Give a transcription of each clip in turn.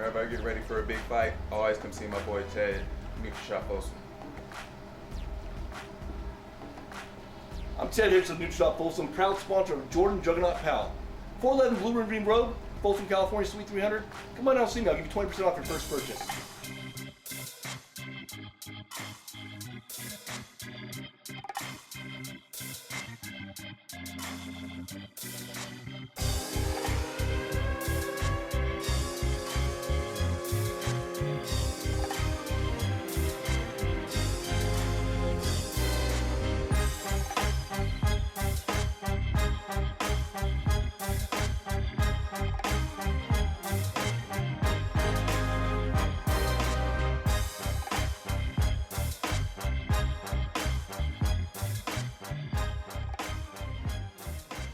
Whenever I get ready for a big fight, I always come see my boy Ted, Nutri-Shot Folsom. I'm Ted Hicks of Nutri-Shot Folsom, proud sponsor of Jordan Juggernaut Powell. 411 Blue Ravine Road, Folsom, California, Suite 300. Come on down and see me. I'll give you 20% off your first purchase.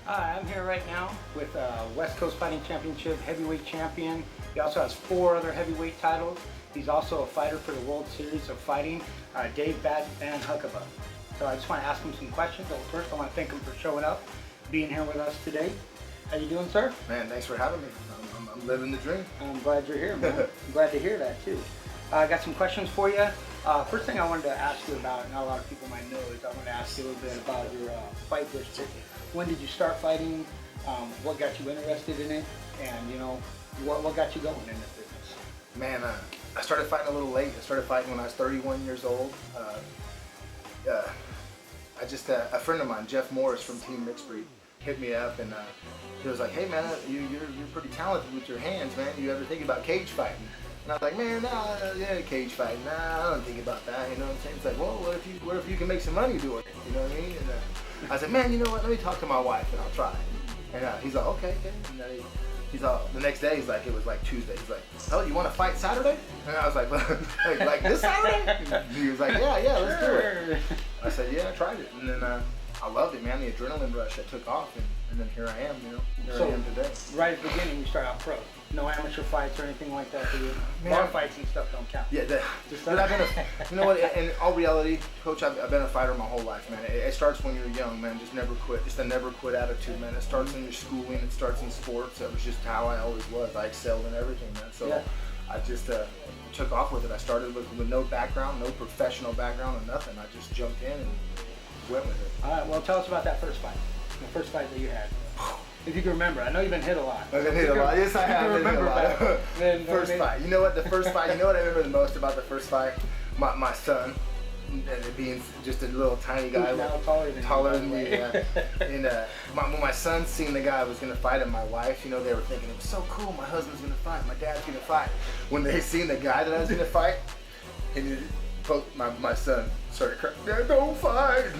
Hi, I'm here right now with West Coast Fighting Championship heavyweight champion. He also has 4 other heavyweight titles. He's also a fighter for the World Series of Fighting, Dave Bat Van Huckaba. So I just want to ask him some questions. But first, I want to thank him for showing up, being here with us today. How you doing, sir? Man, thanks for having me. I'm living the dream. I'm glad you're here, man. I'm glad to hear that too. I got some questions for you. First thing I wanted to ask you about, not a lot of people might know, is I want to ask you a little bit about your fight history. When did you start fighting? What got you interested in it? And you know, what got you going in this business? Man, I started fighting a little late. I started fighting when I was 31 years old. A friend of mine, Jeff Morris from Team Mixed Breed, hit me up and he was like, "Hey man, you're pretty talented with your hands, man. You ever think about cage fighting?" And I was like, "Man, nah, cage fighting, nah, I don't think about that." You know what I'm saying? It's like, well, what if you can make some money doing it? You know what I mean? And I said, "Man, you know what? Let me talk to my wife and I'll try." And he's like, "Okay." And then he's all, the next day, it was like Tuesday. He's like, "Oh, you want to fight Saturday?" And I was like, like this Saturday? And he was like, yeah, let's do it. I said, yeah, I tried it. And then I loved it, man. The adrenaline rush, I took off. And then here I am, you know. Here I am today. Right at the beginning, you start out pro. No amateur fights or anything like that for you. Bar fights and stuff don't count. Yeah, you know what? In all reality, Coach, I've been a fighter my whole life, man. It starts when you're young, man. Just never quit. Just a never quit attitude, man. It starts in your schooling. It starts in sports. That was just how I always was. I excelled in everything, man. So yeah. I just took off with it. I started with no background, no professional background, or nothing. I just jumped in and went with it. All right. Well, tell us about that first fight. The first fight that you had. If you can remember, I know you've been hit a lot. I've been hit a lot. Yes, I have been hit a lot. First fight. You know what? The first fight. You know what I remember the most about the first fight? My son, being just a little tiny guy, now taller than me. And when my son seen the guy was gonna fight and my wife, you know, they were thinking it was so cool. My husband's gonna fight. My dad's gonna fight. When they seen the guy that I was gonna fight, and both my son started crying. "Dad, don't fight!"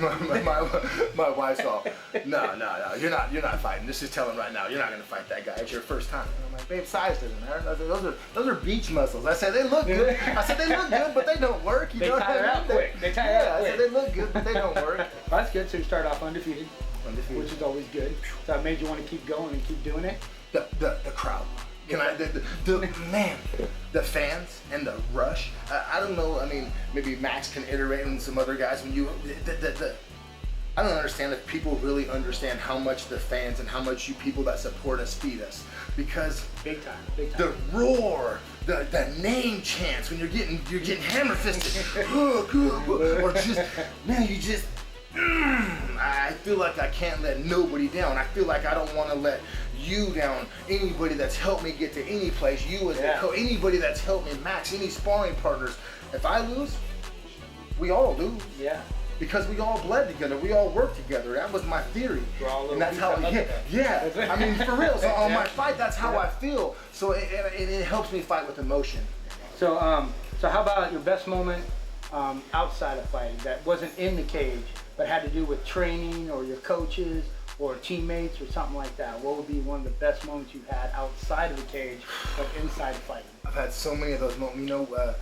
My wife's all, no, you're not fighting. Just tell him right now, you're not gonna fight that guy. It's your first time. And I'm like, babe, size doesn't matter. I said, those are beach muscles. I said, they look good. I said, they look good, but they don't work. You know what I mean? Out quick. They tire out quick. I said, they look good, but they don't work. Well, that's good. So you start off undefeated, which is always good. So that made you want to keep going and keep doing it. The crowd. Man, the fans and the rush. I don't know. I mean, maybe Max can iterate on some other guys. When I don't understand if people really understand how much the fans and how much you people that support us feed us. Because big time. The roar, the name chants when you're getting hammer fisted, or just man, you just. I feel like I can't let nobody down. I feel like I don't want to let you down. Anybody that's helped me get to any place, you as the coach, anybody that's helped me, Max, any sparring partners. If I lose, we all lose. Yeah. Because we all bled together, we all worked together. That was my theory. And that's how, I mean, for real. So on my fight, that's how I feel. So it helps me fight with emotion. So how about your best moment outside of fighting that wasn't in the cage, but had to do with training or your coaches or teammates or something like that? What would be one of the best moments you've had outside of the cage but inside of fighting? I've had so many of those moments. You know,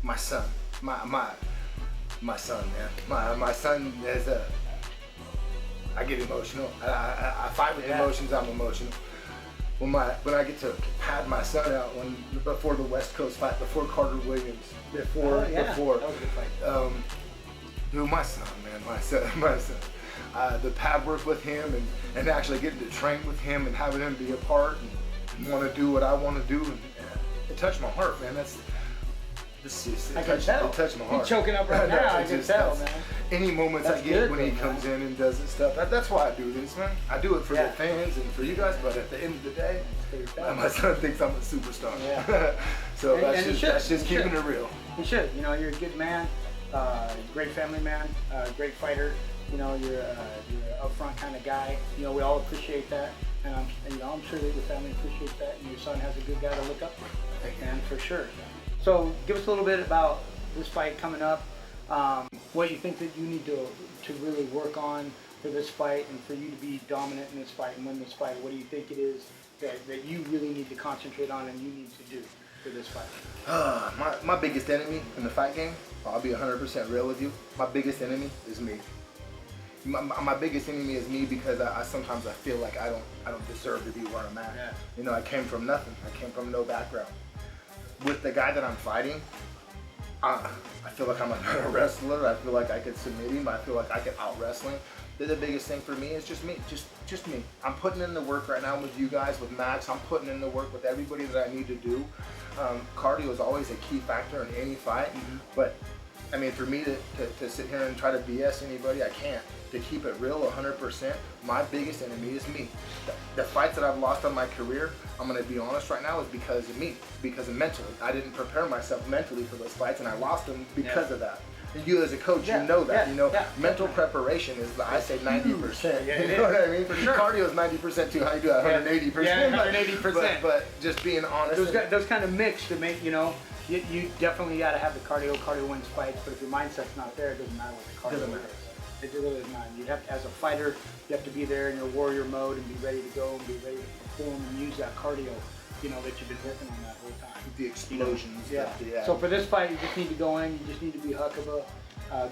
my son, my son, man. My son is I get emotional. I fight with emotions. I'm emotional. When I get to pad my son out before the West Coast fight, before Carter Williams, before that was a good fight. Dude, my son, man, my son. The pad work with him and actually getting to train with him and having him be a part and want to do what I want to do. And it touched my heart, man. I can tell. It touched my heart. He's choking up right now. I can tell, man. Any moments That's I get good, when he man. comes in and does his stuff, that's why I do this, man. I do it for Yeah. the fans and for you guys, but at the end of the day, my son thinks I'm a superstar. Yeah. So And he should. that's just He keeping should. it real. You should. You know, you're a good man, great family man, great fighter. You know, you're an upfront kind of guy. You know, we all appreciate that, and I'm sure that your family appreciates that, and your son has a good guy to look up to, and for sure. So, give us a little bit about this fight coming up. What you think that you need to really work on for this fight, and for you to be dominant in this fight and win this fight. What do you think it is that you really need to concentrate on and you need to do for this fight? My biggest enemy in the fight game, I'll be 100% real with you. My biggest enemy is me. My biggest enemy is me because I sometimes I feel like I don't deserve to be where I'm at. Yeah. You know, I came from nothing. I came from no background. With the guy that I'm fighting, I feel like I'm a better wrestler. I feel like I could submit him. I feel like I could out-wrestle him. The biggest thing for me is just me, just me. I'm putting in the work right now with you guys, with Max. I'm putting in the work with everybody that I need to do. Cardio is always a key factor in any fight, but I mean, for me to sit here and try to BS anybody, I can't. To keep it real 100%, my biggest enemy is me. The fights that I've lost on my career, I'm gonna be honest right now, is because of me, because of mentally. I didn't prepare myself mentally for those fights, and I lost them because of that. And you as a coach, you know that. Mental preparation is, I say, 90%. Yeah, you know what I mean? For sure. Cardio is 90% too. How you do that? 180%. Yeah, 180%. But just being honest. Those kind of mix to make, you know, you definitely got to have the cardio. Cardio wins fights, but if your mindset's not there, it doesn't matter what the cardio Doesn't matter. is. It really does not. You have to, as a fighter, you have to be there in your warrior mode and be ready to go and be ready to perform and use that cardio, you know, that you've been working on that whole time. The explosions. Yeah. So for this fight, you just need to go in. You just need to be Huckaba,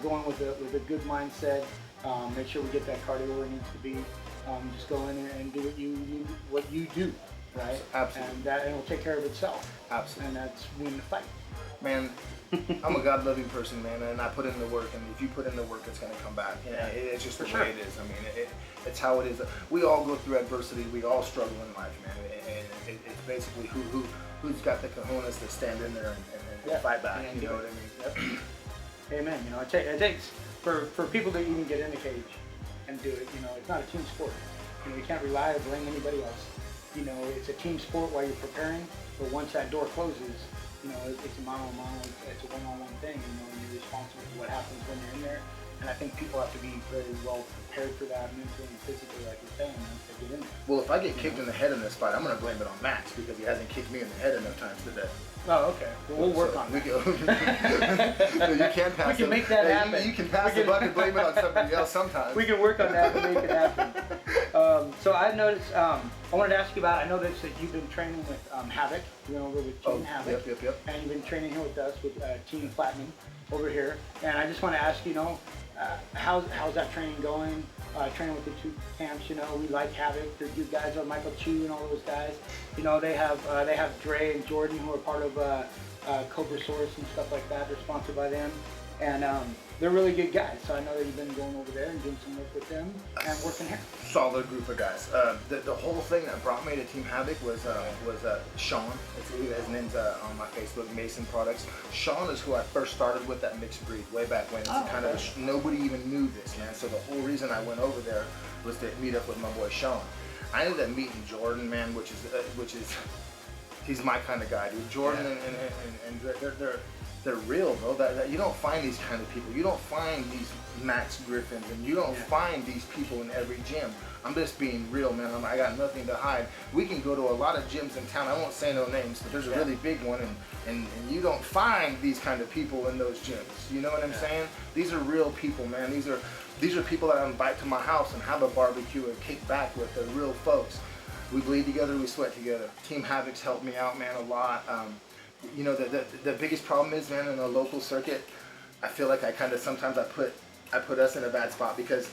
going with a good mindset. Make sure we get that cardio where it needs to be. Just go in and do what you do, right? Absolutely. And that it'll take care of itself. Absolutely. And that's win the fight. Man, I'm a God-loving person, man, and I put in the work, and if you put in the work, it's going to come back. It's just the way it is. I mean, it's how it is. We all go through adversity. We all struggle in life, man. And it's basically who's got the cojones to stand in there and fight back. You know what I mean? Yep. Amen. You know, it takes for people to even get in the cage and do it. You know, it's not a team sport. You know, you can't rely or blame anybody else. You know, it's a team sport while you're preparing, but once that door closes, you know, it's a mano-a-mano, it's a one-on-one thing, you know, and you're responsible for what happens when you're in there. And I think people have to be very well prepared for that mentally and physically, like you're saying, once they get in there. Well, if I get kicked in the head in this fight, I'm going to blame it on Max because he hasn't kicked me in the head enough times today. Oh, okay. Well, we'll work on that. You can pass we can make that happen. You can pass the buck and blame it on somebody else sometimes. We can work on that and make it happen. So I noticed, I wanted to ask you about, I noticed that you've been training with Havoc. You went over with Team Havoc. Yep. And you've been training here with us with Team Platinum over here. And I just want to ask, you know, how's that training going? Training with the two camps, you know, we like Havoc. They're good guys, Michael Chu and all those guys. You know, they have Dre and Jordan who are part of Cobra-Source and stuff like that. They're sponsored by them, and they're really good guys. So I know that you've been going over there and doing some work with them and working here. Solid group of guys. The whole thing that brought me to Team Havoc was Sean. His name's on my Facebook, Mason Products. Sean is who I first started with that mixed breed way back when. Nobody even knew this, man. So the whole reason I went over there was to meet up with my boy Sean. I ended up meeting Jordan, man, which is he's my kind of guy, dude. Jordan and they're real, bro. That you don't find these kind of people. You don't find these Max Griffins, and you don't find these people in every gym. I'm just being real, man. I got nothing to hide. We can go to a lot of gyms in town. I won't say no names, but there's a really big one, and you don't find these kind of people in those gyms. You know what I'm saying? These are real people, man. These are people that I invite to my house and have a barbecue and kick back with. They're real folks. We bleed together, we sweat together. Team Havoc's helped me out, man, a lot. You know, the biggest problem is, man, in the local circuit, I feel like sometimes I put us in a bad spot because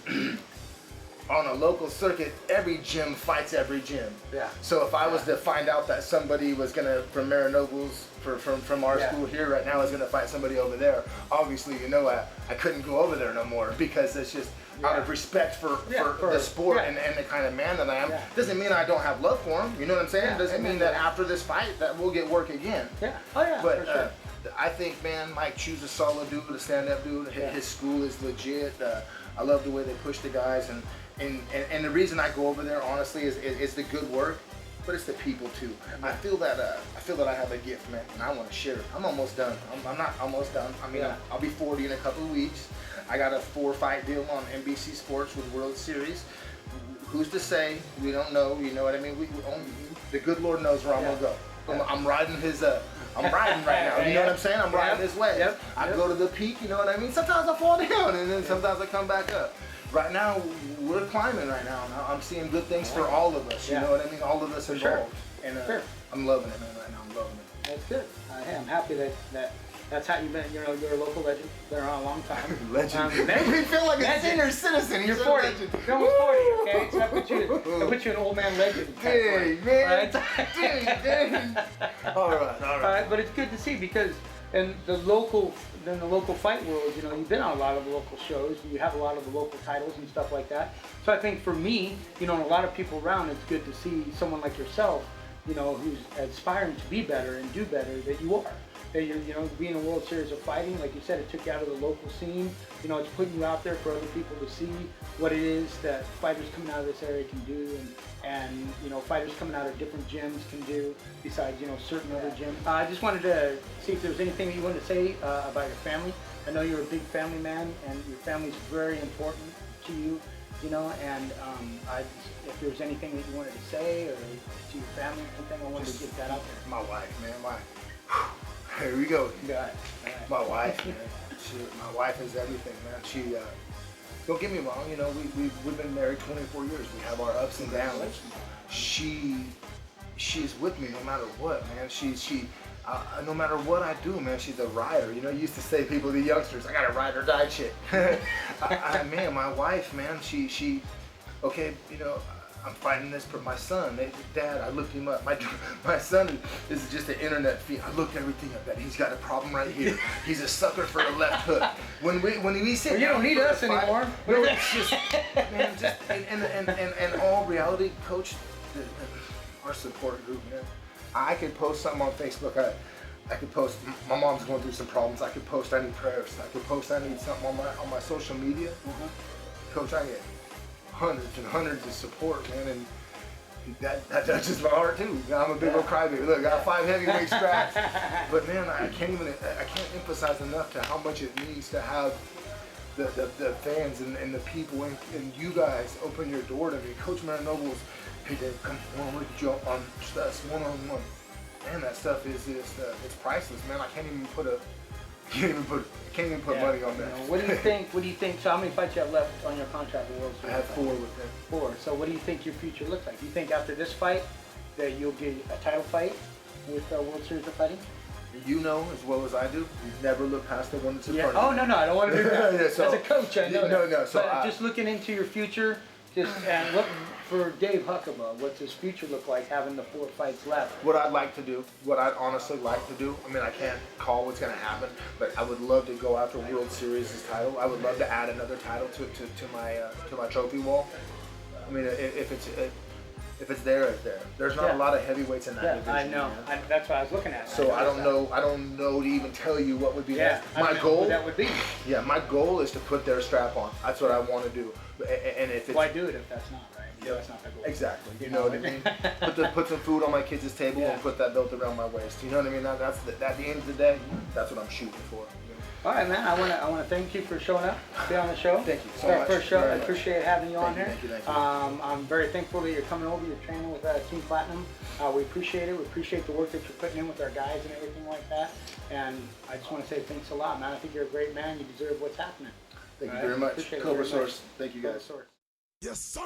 on a local circuit, every gym fights every gym. Yeah. So if I was to find out that somebody was from Marinobles, from our school here right now is gonna fight somebody over there, obviously, you know, I couldn't go over there no more because it's just, out of respect for the sport and the kind of man that I am. Doesn't mean I don't have love for him. You know what I'm saying? Doesn't mean that after this fight that we'll get work again. Yeah. Oh yeah. But for sure. I think, man, Mike Chu's a solid dude, a stand-up dude. His school is legit. I love the way they push the guys, and the reason I go over there, honestly, is the good work, but it's the people too. I feel that I have a gift, man, and I want to share it. I'm almost done. I'm not almost done. I mean, I'll be 40 in a couple of weeks. I got a 4-fight deal on NBC Sports with World Series. Who's to say? We don't know. You know what I mean? The good Lord knows where I'm gonna go. I'm riding his. I'm riding right now. You know what I'm saying? I'm riding this way. I go to the peak. You know what I mean? Sometimes I fall down, and then sometimes I come back up. Right now, we're climbing right now. I'm seeing good things for all of us. You know what I mean? All of us involved. And I'm loving it, man. Right now, I'm loving it. That's good. I'm happy that's how you've been. You know, you're a local legend. Been around a long time. Legend. Make me feel like a senior citizen. You're 40. You're almost 40. Okay, so I put you an old man legend. Dang, man. Dang. All right. But it's good to see because in the local fight world, you know, you've been on a lot of the local shows. You have a lot of the local titles and stuff like that. So I think for me, you know, and a lot of people around, it's good to see someone like yourself, you know, who's aspiring to be better and do better, that you are. That you're, you know, being a World Series of Fighting, like you said, it took you out of the local scene. You know, it's putting you out there for other people to see what it is that fighters coming out of this area can do, and you know, fighters coming out of different gyms can do, besides, you know, certain other gyms. I just wanted to see if there was anything that you wanted to say about your family. I know you're a big family man, and your family's very important to you, you know, and if there was anything that you wanted to say or to your family, anything, I wanted to get that out there. My wife, man, here we go. My wife, man. My wife is everything, man. She, don't get me wrong, you know, we've been married 24 years. We have our ups and downs. She's with me no matter what, man. No matter what I do, man, she's a rider. You know, you used to say, people, the youngsters, I got a ride or die chick. Man, my wife, man, she, okay, you know, I'm fighting this for my son. Dad, I looked him up. My son is just an internet feed. I looked everything up. That he's got a problem right here. He's a sucker for the left hook. When we sit down, you don't need us anymore. No, it's just, man, just and all reality, Coach, our support group, man. I could post something on Facebook. I could post, my mom's going through some problems. I could post, I need prayers. I could post, I need something on my social media. Coach, I get hundreds and hundreds of support, man, and that touches my heart too. I'm a big old crybaby. Look, I got 5 heavyweight straps, but man, I can't emphasize enough to how much it means to have the fans and the people and you guys open your door to me. Coach Marinoble's, hey Dave, come on, we're gonna jump on us one-on-one. Man, that stuff is it's priceless, man. I can't even put money on that. You know, what do you think? So how many fights you have left on your contract with World Series? I have 4 with them. 4. So what do you think your future looks like? Do you think after this fight that you'll get a title fight with World Series of Fighting? You know as well as I do, you never look past the one that's in front Oh of you. no, I don't want to do that. So, as a coach, I know. No. So but just looking into your future, and what for Dave Huckaba, what's his future look like having the 4 fights left? What I'd like to do, what I'd honestly like to do, I mean, I can't call what's going to happen, but I would love to go after World Series' title. I would love to add another title to my trophy wall. I mean, if it's there, it's there. There's not a lot of heavyweights in that division. I know. That's what I was looking at. So I don't know to even tell you what would be next. My goal. What that would be. Yeah, my goal is to put their strap on. That's what I want to do. And if it's, why do it if that's not right? Yeah, that's not the goal. Exactly. You know what I mean? Put some food on my kids' table and put that belt around my waist. You know what I mean? That's at the end of the day, that's what I'm shooting for. All right, man. I want to thank you for showing up, being on the show. Thank you so much. First show. I appreciate having you on here. Thank you. I'm very thankful that you're coming over. You're training with Team Platinum. We appreciate it. We appreciate the work that you're putting in with our guys and everything like that. And I just want to say thanks a lot, man. I think you're a great man. You deserve what's happening. Thank you very much. Cobra-Source. Thank you guys. Yes, sir.